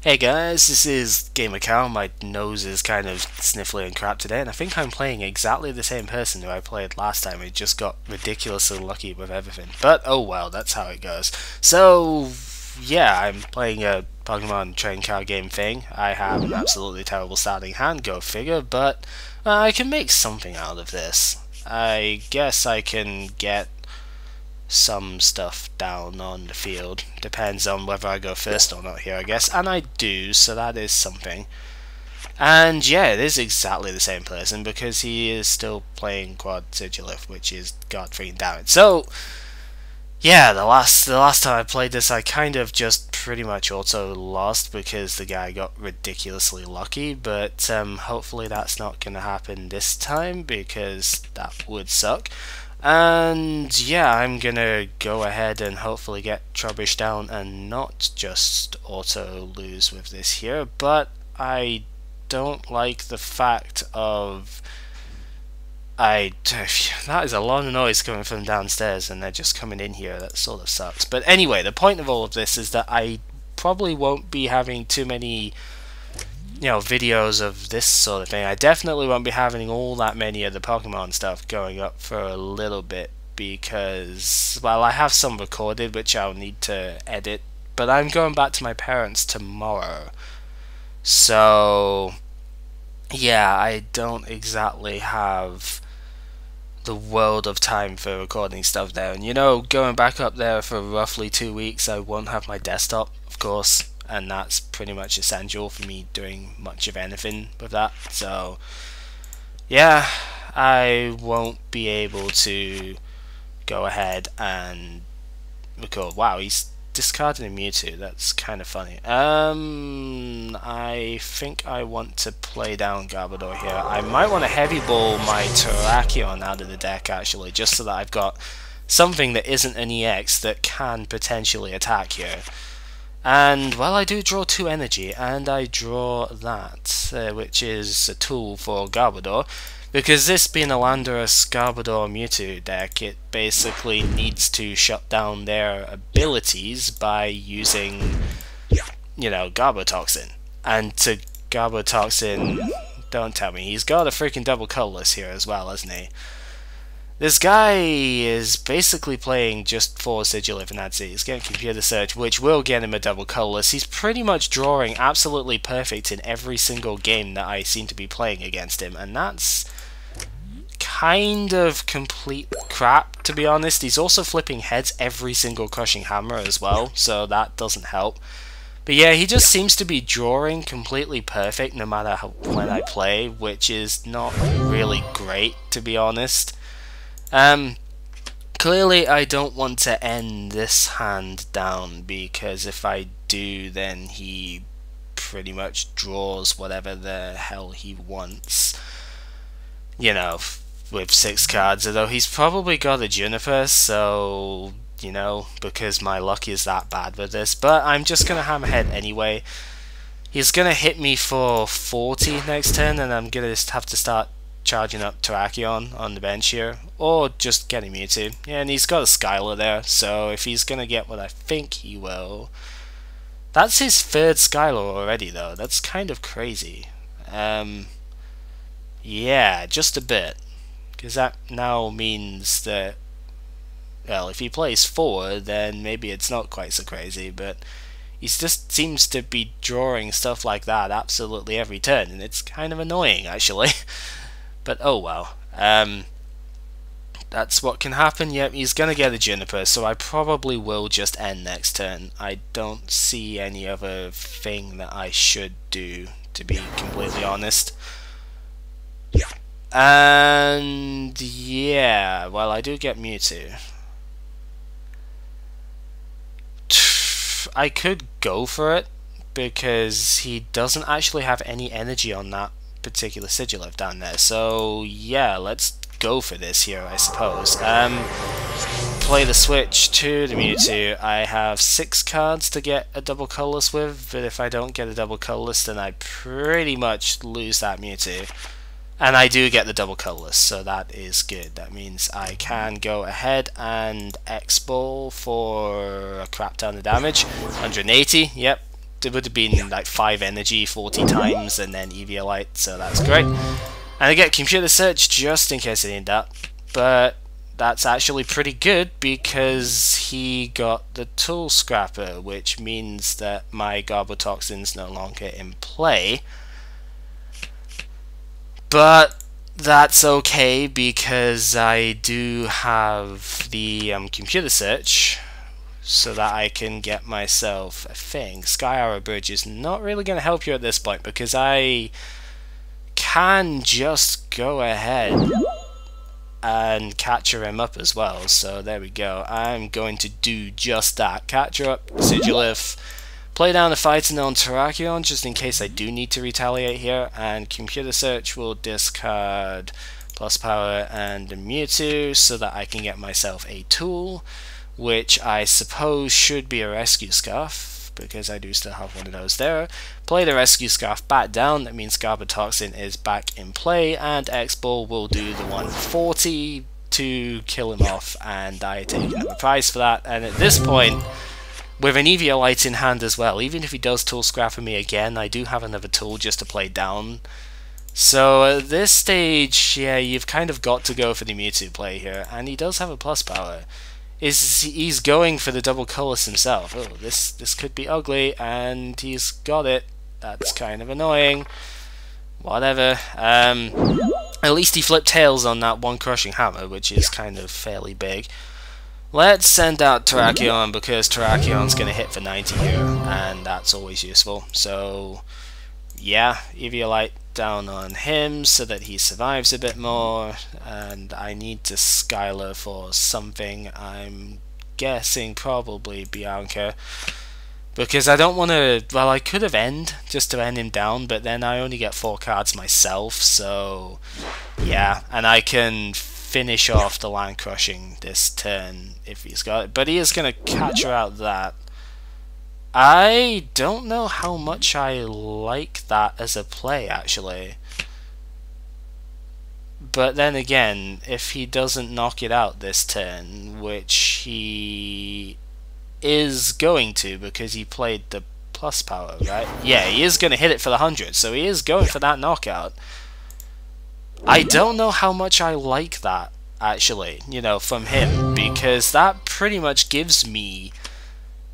Hey guys, this is Gamer Cow. My nose is kind of sniffly and crap today, and I think I'm playing exactly the same person who I played last time. It just got ridiculously lucky with everything. But oh well, that's how it goes. So yeah, I'm playing a Pokemon train card game thing. I have an absolutely terrible starting hand, go figure, but I can make something out of this. I guess I can get some stuff down on the field. Depends on whether I go first or not here, I guess. And I do, so that is something. And yeah, it is exactly the same person because he is still playing Quad Sigilith, which is god freaking damn it. So yeah, the last time I played this, I kind of just pretty much also lost because the guy got ridiculously lucky. But hopefully that's not gonna happen this time because that would suck. And yeah, I'm gonna go ahead and hopefully get Trubbish down and not just auto lose with this here, but I don't like the fact of that is a lot of noise coming from downstairs and they're just coming in here. That sort of sucks. But anyway, the point of all of this is that I probably won't be having too many videos of this sort of thing. I definitely won't be having all that many of the Pokemon stuff going up for a little bit because, well, I have some recorded which I'll need to edit, but I'm going back to my parents tomorrow. So yeah, I don't exactly have the world of time for recording stuff there. And going back up there for roughly 2 weeks, I won't have my desktop, of course, and that's pretty much essential for me doing much of anything with that. So yeah, I won't be able to go ahead and record. Wow, he's discarded a Mewtwo. That's kind of funny. I think I want to play down Garbodor here. I might want to heavy ball my Terrakion out of the deck actually, just so that I've got something that isn't an EX that can potentially attack here. And, well, I do draw 2 energy, and I draw that, which is a tool for Garbodor, because this being a Landorus Garbodor Mewtwo deck, it basically needs to shut down their abilities by using, Garbotoxin. And to Garbotoxin, don't tell me, he's got a freaking double colorless here as well, hasn't he? This guy is basically playing just for Sigilith and that's it. He's getting Computer Search, which will get him a double colorless. He's pretty much drawing absolutely perfect in every single game that I seem to be playing against him, and that's kind of complete crap, to be honest. He's also flipping heads every single Crushing Hammer as well, so that doesn't help. But yeah, he just seems to be drawing completely perfect no matter when I play, which is not really great, to be honest. Clearly I don't want to end this hand down, because if I do, then he pretty much draws whatever the hell he wants, with 6 cards, although he's probably got a Juniper, so, because my luck is that bad with this, but I'm just gonna Hammerhead anyway. He's gonna hit me for 40 next turn, and I'm gonna just have to start charging up Terrakion on the bench here, or just getting Mewtwo. Yeah, and he's got a Skylar there, so if he's gonna get what I think he will... That's his 3rd Skylar already, though. That's kind of crazy. Yeah, just a bit. Because that now means that, well, if he plays 4, then maybe it's not quite so crazy, but he just seems to be drawing stuff like that absolutely every turn, and it's kind of annoying, actually. But oh well, that's what can happen. Yep, he's gonna get a Juniper, so I probably will just end next turn. I don't see any other thing that I should do, to be completely honest. And yeah, well, I do get Mewtwo. I could go for it, because he doesn't actually have any energy on that particular Sigilith down there, so yeah, let's go for this here, I suppose. Play the switch to the Mewtwo. I have 6 cards to get a double colorless with, but if I don't get a double colorless, then I pretty much lose that Mewtwo. And I do get the double colorless, so that is good. That means I can go ahead and X-Ball for a crap ton of damage. 180, yep, it would have been like 5 energy 40 times and then Eviolite, so that's great. And I get computer search just in case I need that, but that's actually pretty good because he got the tool scrapper, which means that my Garbotoxin's no longer in play. But that's okay because I do have the computer search, so that I can get myself a thing. Sky Arrow Bridge is not really going to help you at this point because I can just go ahead and capture him up as well. So there we go. I'm going to do just that. Capture up Sigilif, play down the fighting on Terrakion just in case I do need to retaliate here, and computer search will discard plus power and a Mewtwo so that I can get myself a tool, which I suppose should be a rescue scarf because I do still have one of those there. Play the rescue scarf back down, that means Garbotoxin is back in play, and X-Ball will do the 140 to kill him off, and I take another prize for that. And at this point, with an Eviolite in hand as well, even if he does tool scrapper me again, I do have another tool just to play down. So at this stage, yeah, you've kind of got to go for the Mewtwo play here, and he does have a plus power. He's going for the double colors himself. Oh, this could be ugly, and he's got it. That's kind of annoying. Whatever. At least he flipped tails on that one crushing hammer, which is kind of fairly big. Let's send out Terrakion because Terrakion's going to hit for 90 here, and that's always useful. So, yeah, Eviolite down on him so that he survives a bit more, and I need to Skylar for something. I'm guessing probably Bianca, because I don't want to, well, I could have just to end him down, but then I only get 4 cards myself, so yeah, and I can finish off the land crushing this turn if he's got it, but he is going to catch her out that. I don't know how much I like that as a play, actually. But then again, if he doesn't knock it out this turn, which he is going to because he played the plus power, right? Yeah, he is going to hit it for the 100, so he is going for that knockout. I don't know how much I like that, actually, you know, from him, because that pretty much gives me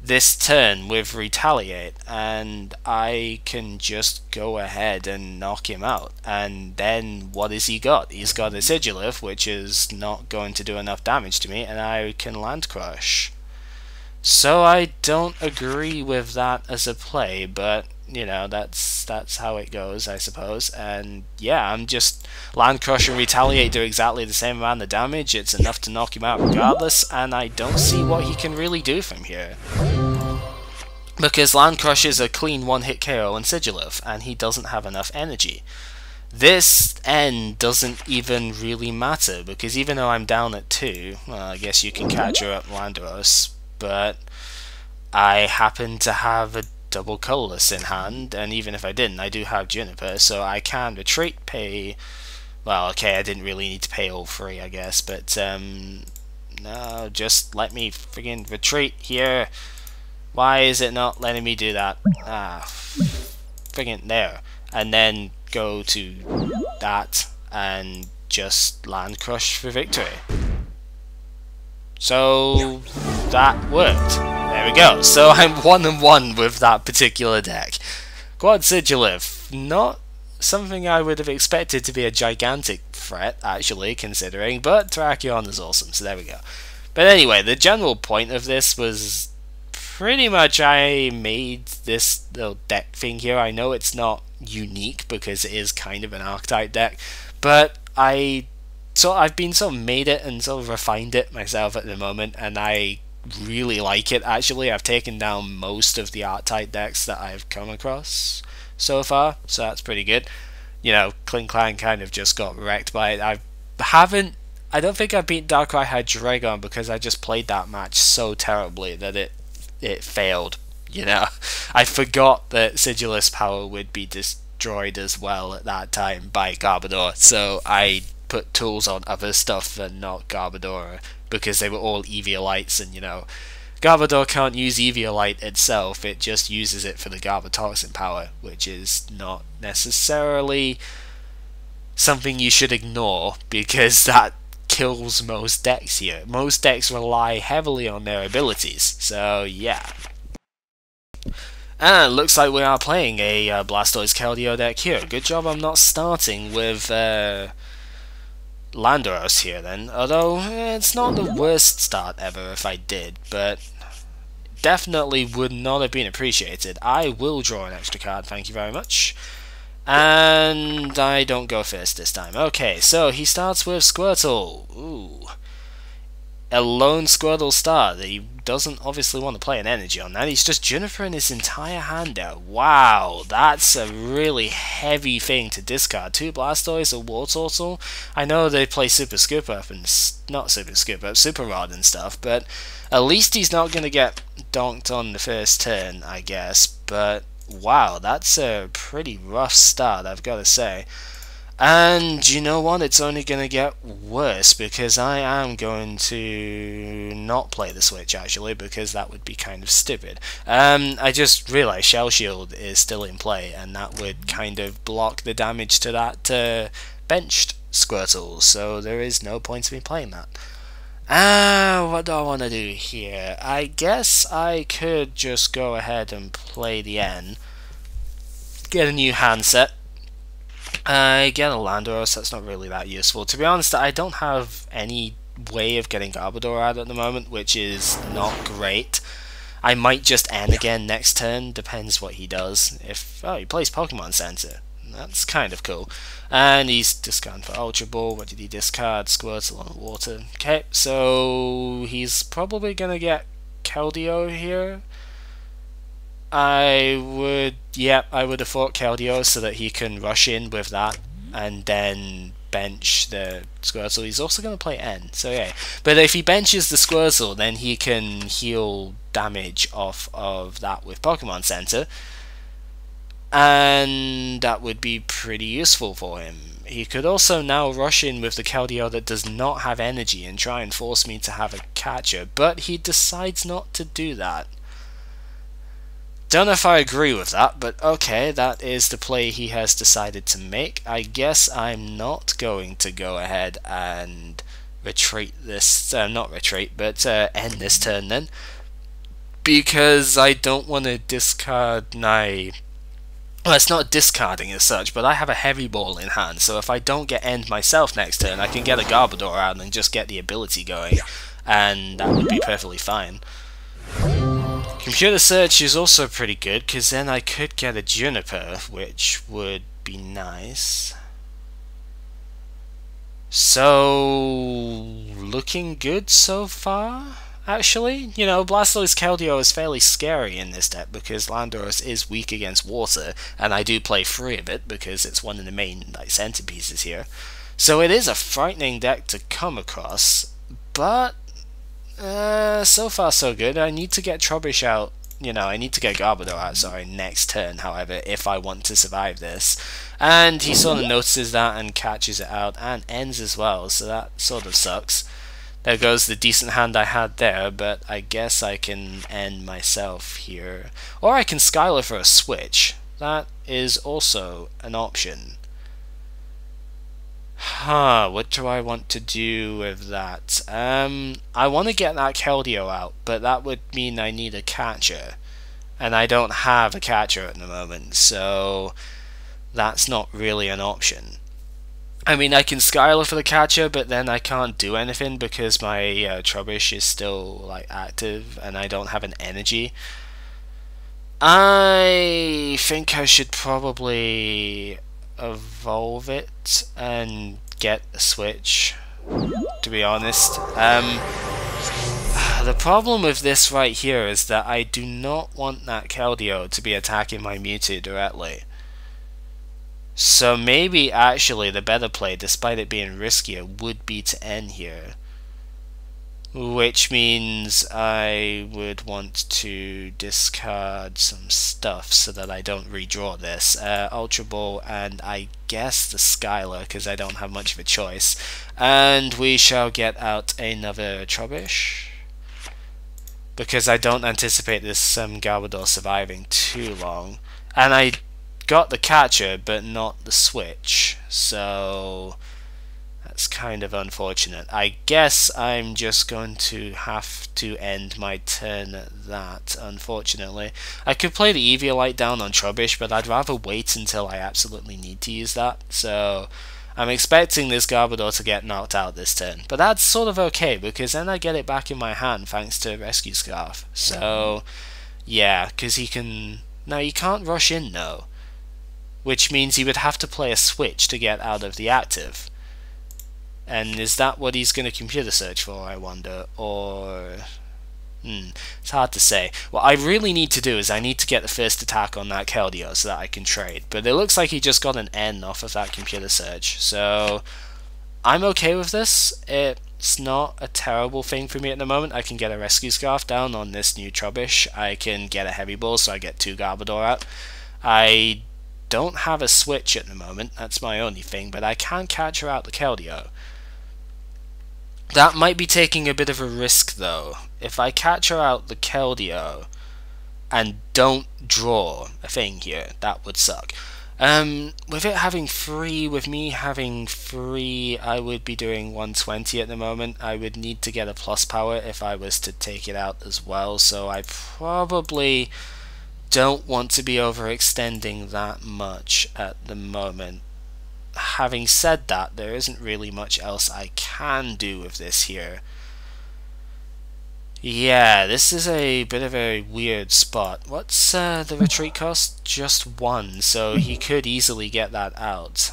this turn with retaliate, and I can just go ahead and knock him out. And then what has he got? He's got a Sigilif, which is not going to do enough damage to me, and I can land crush. So I don't agree with that as a play, but you know, that's how it goes, I suppose. And yeah, I'm just land crush and retaliate do exactly the same amount of damage. It's enough to knock him out regardless, and I don't see what he can really do from here, because land crush is a clean one-hit KO on Sigilif, and he doesn't have enough energy. This end doesn't even really matter, because even though I'm down at 2, well, I guess you can catch her up Landros, but I happen to have a double colorless in hand, and even if I didn't, I do have Juniper, so I can retreat, pay, well, okay, I didn't really need to pay all 3, I guess, but no, just let me friggin' retreat here. Why is it not letting me do that? Ah, friggin' there. And then go to that and just land crush for victory. So that worked. There we go. So I'm 1-1 with that particular deck. Quad Sigilif, not something I would have expected to be a gigantic threat, actually, considering, but Terrakion is awesome, so there we go. But anyway, the general point of this was pretty much I made this little deck thing here. I know it's not unique because it is kind of an archetype deck, but I've been sort of made it and sort of refined it myself at the moment, and I really like it, actually. I've taken down most of the archetype decks that I've come across so far, so that's pretty good. You know, Kling Clan kind of just got wrecked by it. I don't think I beat Darkrai Hydreigon because I just played that match so terribly that it failed, you know. I forgot that Sigilus power would be destroyed as well at that time by Garbodor, so I put tools on other stuff than not Garbodor because they were all Eviolites, and you know, Garbodor can't use Eviolite itself, it just uses it for the Garbotoxin power, which is not necessarily something you should ignore, because that kills most decks here. Most decks rely heavily on their abilities, so yeah. And looks like we are playing a Blastoise Keldeo deck here. Good job I'm not starting with Landorus here then, although it's not the worst start ever if I did, but definitely would not have been appreciated. I will draw an extra card, thank you very much. And I don't go first this time. Okay, so he starts with Squirtle. Ooh. A lone Squirtle start. He doesn't obviously want to play an energy on that. He's just Junipering his entire hand out. Wow, that's a really heavy thing to discard. 2 Blastoise, a Wartortle. I know they play Super Scoop Up and not Super Scoop Up, Super Rod and stuff, but at least he's not going to get donked on the first turn, I guess. But wow, that's a pretty rough start, I've got to say. And you know what, it's only going to get worse, because I am going to not play the Switch, actually, because that would be kind of stupid. I just realised Shell Shield is still in play, and that would kind of block the damage to that benched Squirtle, so there is no point to me playing that. What do I want to do here? I guess I could just go ahead and play the N, get a new handset. I get a Landorus, that's not really that useful. To be honest, I don't have any way of getting Garbodor out at the moment, which is not great. I might just N again next turn, depends what he does. Oh, he plays Pokemon Center. That's kind of cool. And he's discarding for Ultra Ball. What did he discard? Squirtle on water. Okay, so he's probably going to get Keldeo here. I would have thought Keldeo so that he can rush in with that and then bench the Squirtle. He's also going to play N, so yeah. But if he benches the Squirtle, then he can heal damage off of that with Pokemon Center, and that would be pretty useful for him. He could also now rush in with the Keldeo that does not have energy and try and force me to have a catcher, but he decides not to do that. Don't know if I agree with that, but okay, that is the play he has decided to make. I guess I'm not going to go ahead and retreat this, not retreat, but end this turn then, because I don't want to discard my... Well, it's not discarding as such, but I have a heavy ball in hand, so if I don't get end myself next turn, I can get a Garbodor out and just get the ability going, and that would be perfectly fine. Computer search is also pretty good, because then I could get a Juniper, which would be nice. So, looking good so far, actually. You know, Blastoise Keldeo is fairly scary in this deck, because Landorus is weak against water, and I do play 3 of it, because it's one of the main centerpieces here. So it is a frightening deck to come across, but... so far so good. I need to get Trubbish out, I need to get Garbodor out, sorry, next turn, however, if I want to survive this. And he sort of notices that and catches it out, and ends as well, so that sort of sucks. There goes the decent hand I had there, but I guess I can end myself here. Or I can Skylar for a switch. That is also an option. What do I want to do with that? I want to get that Keldeo out, but that would mean I need a catcher. And I don't have a catcher at the moment, so that's not really an option. I mean, I can Skylar for the catcher, but then I can't do anything because my Trubbish is still active and I don't have an energy. I think I should probably evolve it and get a switch, to be honest. The problem with this right here is that I do not want that Keldeo to be attacking my Mewtwo directly. So maybe actually the better play, despite it being riskier, would be to end here. Which means I would want to discard some stuff so that I don't redraw this. Ultra Ball and I guess the Skylar, because I don't have much of a choice. And we shall get out another Trubbish. because I don't anticipate this Garbodor surviving too long. And I got the catcher, but not the switch, so that's kind of unfortunate. I guess I'm just going to have to end my turn at that, unfortunately. I could play the Eviolite down on Trubbish, but I'd rather wait until I absolutely need to use that, so I'm expecting this Garbodor to get knocked out this turn. But that's sort of okay, because then I get it back in my hand thanks to Rescue Scarf. So, yeah, because he can... Now, you can't rush in, though, which means he would have to play a switch to get out of the active. And is that what he's going to computer search for, I wonder? Or... it's hard to say. What I really need to do is I need to get the first attack on that Keldeo so that I can trade. But it looks like he just got an N off of that computer search. So I'm okay with this. It's not a terrible thing for me at the moment. I can get a Rescue Scarf down on this new Trubbish. I can get a Heavy Ball so I get 2 Garbodor out. I don't have a switch at the moment. That's my only thing. But I can capture out the Keldeo. That might be taking a bit of a risk though. If I capture out the Keldeo and don't draw a thing here, that would suck. With it having 3, with me having 3, I would be doing 120 at the moment. I would need to get a plus power if I was to take it out as well, so I probably don't want to be overextending that much at the moment. Having said that, there isn't really much else I can do with this here. Yeah, this is a bit of a weird spot. What's the retreat cost? Just 1, so he could easily get that out.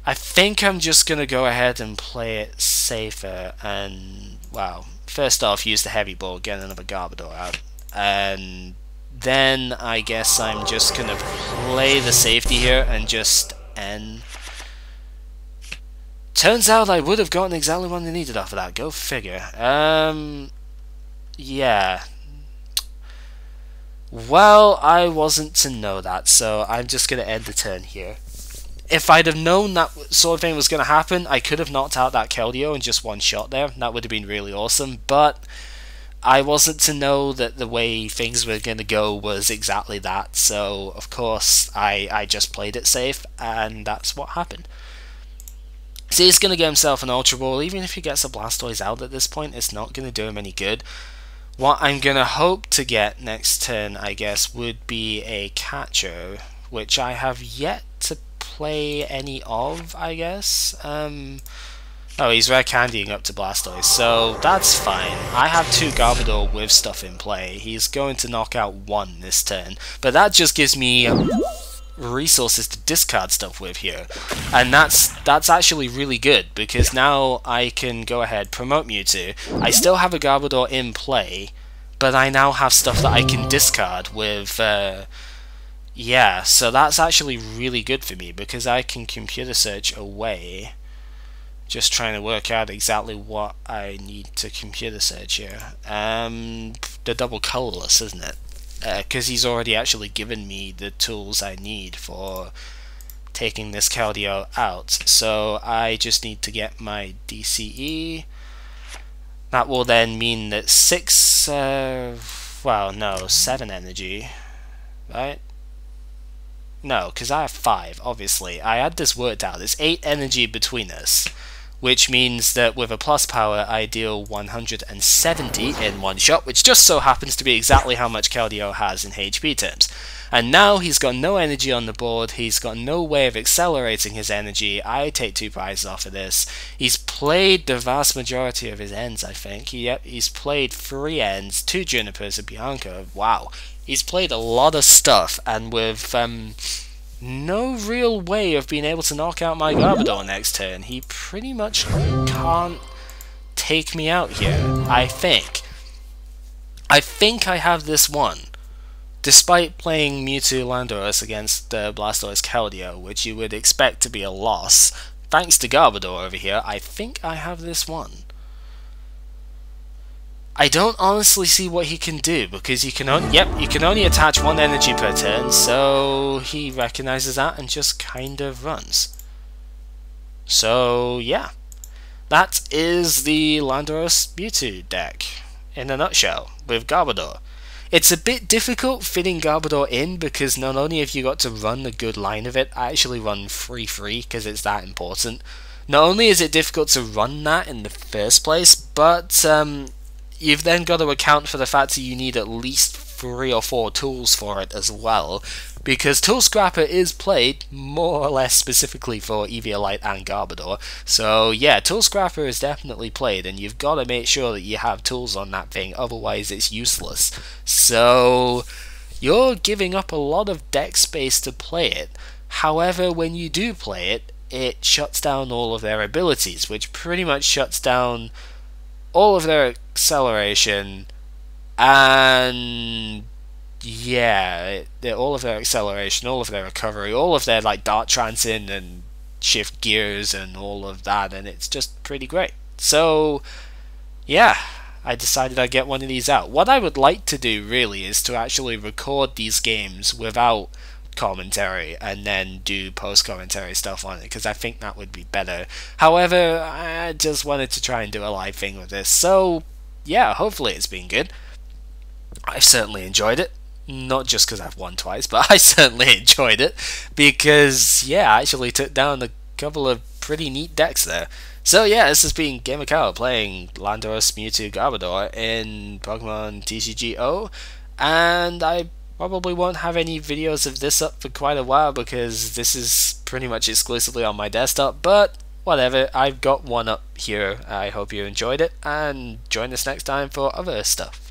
I think I'm just going to go ahead and play it safer and, well, first off use the Heavy Ball, get another Garbodor out, and then I guess I'm just going to play the safety here and just end. Turns out I would have gotten exactly what I needed off of that. Go figure. Yeah. Well, I wasn't to know that, so I'm just going to end the turn here. If I'd have known that sort of thing was going to happen, I could have knocked out that Keldeo in just 1 shot there. That would have been really awesome, but I wasn't to know that the way things were going to go was exactly that, so of course I just played it safe, and that's what happened. So he's going to get himself an Ultra Ball. Even if he gets a Blastoise out at this point, it's not going to do him any good. What I'm going to hope to get next turn, I guess, would be a catcher, which I have yet to play any of, I guess. Oh, he's rare candying up to Blastoise, so that's fine. I have 2 Garbodor with stuff in play. He's going to knock out 1 this turn, but that just gives me resources to discard stuff with here, and that's actually really good, because now I can go ahead, promote Mewtwo. I still have a Garbodor in play, but I now have stuff that I can discard with, yeah, so that's actually really good for me, because I can computer search away. Just trying to work out exactly what I need to computer search here. The double colorless, isn't it? Because he's already actually given me the tools I need for taking this Keldeo out. So I just need to get my DCE. That will then mean that 6, well, no, 7 energy, right? No, because I have 5, obviously. I had this worked out. There's 8 energy between us, which means that with a plus power I deal 170 in 1 shot, which just so happens to be exactly how much Keldeo has in HP terms. And now he's got no energy on the board, he's got no way of accelerating his energy. I take 2 prizes off of this. He's played the vast majority of his ends, I think. Yep, he's played 3 ends, 2 Junipers, a Bianca. Wow. He's played a lot of stuff, and with no real way of being able to knock out my Garbodor next turn. He pretty much can't take me out here, I think. I think I have this one. Despite playing Mewtwo Landorus against Blastoise Keldeo, which you would expect to be a loss, thanks to Garbodor over here, I think I have this one. I don't honestly see what he can do, because you can only attach 1 energy per turn, so he recognizes that and just kind of runs. So yeah, that is the Landorus Mewtwo deck. in a nutshell with Garbodor. It's a bit difficult fitting Garbodor in because not only have you got to run a good line of it, I actually run free because it's that important. Not only is it difficult to run that in the first place, but you've then got to account for the fact that you need at least 3 or 4 tools for it as well, because Tool Scrapper is played more or less specifically for Eviolite and Garbodor. So yeah, Tool Scrapper is definitely played, and you've got to make sure that you have tools on that thing, otherwise it's useless. So you're giving up a lot of deck space to play it. However, when you do play it, it shuts down all of their abilities, which pretty much shuts down all of their acceleration, and yeah, all of their acceleration, all of their recovery, all of their like dart trancing and shift gears and all of that, and it's just pretty great. So yeah, I decided I'd get one of these out. What I would like to do really is to actually record these games without commentary and then do post-commentary stuff on it, because I think that would be better. However, I just wanted to try and do a live thing with this, so yeah, hopefully it's been good. I've certainly enjoyed it, not just because I've won twice, but I certainly enjoyed it because yeah, I actually took down a couple of pretty neat decks there. So yeah, this has been GamerCow playing Landorus, Mewtwo, Garbodor in Pokemon TCGO, and I probably won't have any videos of this up for quite a while because this is pretty much exclusively on my desktop, but whatever, I've got one up here. I hope you enjoyed it, and join us next time for other stuff.